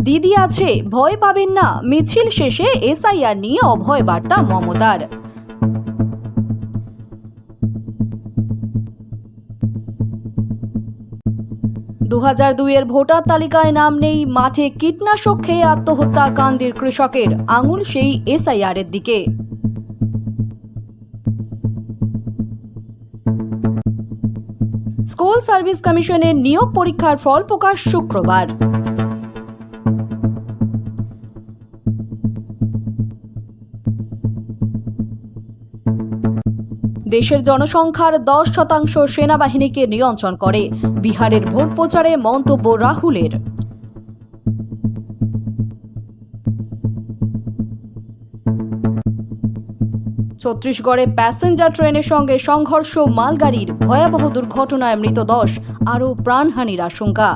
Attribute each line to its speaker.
Speaker 1: দিদি আছে, ভয় পাবেন না। মিছিল শেষে এসআইআর নিয়ে অভয় বার্তা মমতার। 2002-এর ভোটার তালিকায় নাম নেই, মাঠে কীটনাশক খেয়ে আত্মহত্যা কান্দির কৃষকের। আঙুল সেই এসআইআর এর দিকে। স্কুল সার্ভিস কমিশনের নিয়োগ পরীক্ষার ফল প্রকাশ শুক্রবার। দেশের জনসংখ্যার 10% সেনাবাহিনীকে নিয়ন্ত্রণ করে। বিহারের ভোট প্রচারে মন্তব্য রাহুলের। ছত্তিশগড়ে প্যাসেঞ্জার ট্রেনের সঙ্গে সংঘর্ষ, মালগাড়ির ভয়াবহ দুর্ঘটনায় মৃত 10, আরও প্রাণহানির আশঙ্কা।